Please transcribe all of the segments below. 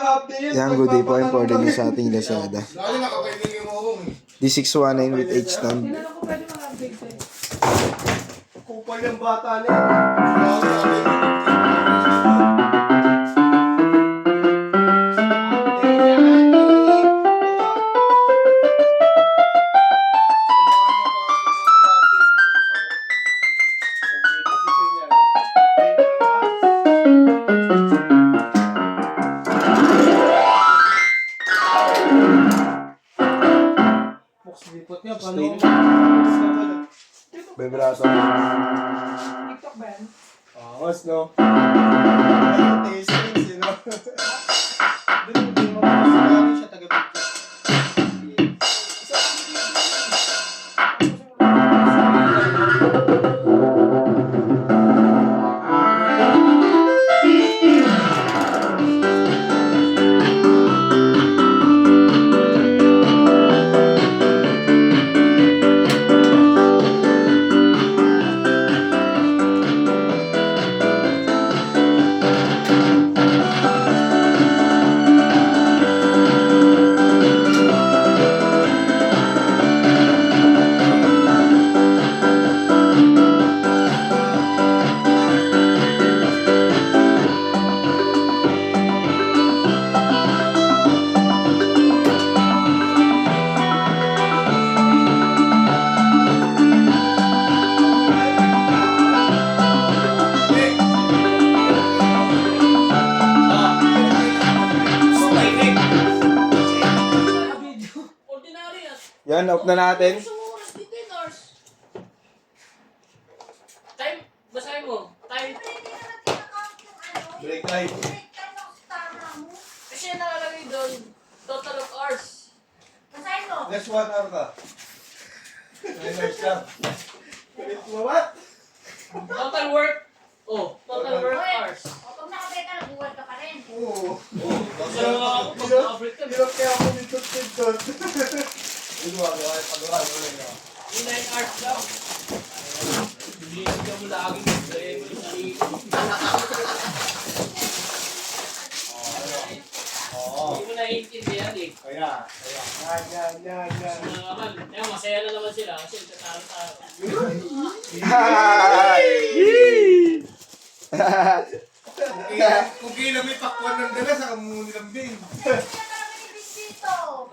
Yan, good day po. I'm for din sa ating Lazada. Lalo nakapailing yung mohong eh. D619 with H-stand. Hindi na ako pwede mag-update sa'yo. Kupal yung bata na yun. Lipot niya, paano? Bebraso. TikTok ba yan? Awas no. Tasting sila. Hindi mo makakasalamin siya taga-picture. Yan, off na natin. Time, basahin mo. Time. Break time. Kasi nakalagay doon, total of hours. Basahin mo. Next 1 hour ka. 9 hours ka. What? Total work. Oh, total work hours. Pag nakabeka, nag-work ka pa rin. Oo. So, ako pag-operate ka. Hirap kaya ako dito. Pagawa. Yung 9 hours lang. Hindi ka mo lagi. Hindi mo naiintindihan eh. Kaya. Yan. Kaya masaya na naman sila kasi tatalo-talo. Kung kailan may pakwan ng dala, saka mo nilambing.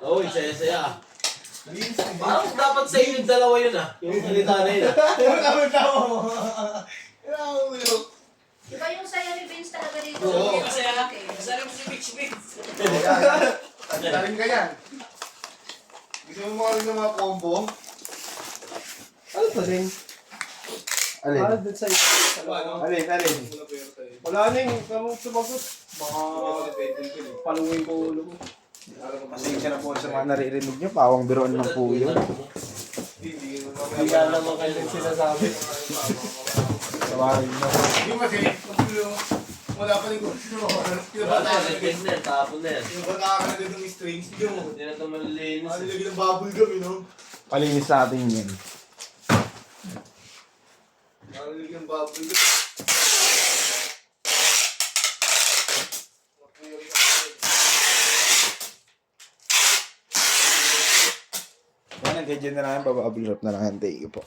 Oo, saya-saya. Parang dapat sa inyo yung dalawa yun ah. Yung salita na yun ah. Tama mo. Tama. Diba yung sayo ni Vince talaga dito? Oo. Masaya. Masaya mo si Mitch Vince. Tarin ka yan. Gusto mo mga rin ng mga combo? Ano to din? Alin? Para dun sa'yo. Alin? Wala na yung kamong sumagot. Mga Palungin ko ulo ko. Pasensya na po sa mga naririnig nyo. Pawang biroan lang po yun. hindi Hindi ka naman kayo sinasabi. Tawagin mo. Hindi kasi, wala pa rin gusto. Wala na, nag-game na yan, tapon na yan. Pinabata ka na din ng strings. Hindi mo. Hindi na ito malilinis. Ano lagi ng bubble gum, you know? Palinis natin yan. Ano lagi ng bubble gum? Yan, nag-gadget na lang yan. Baba-abulrap na lang yan. Thank you po.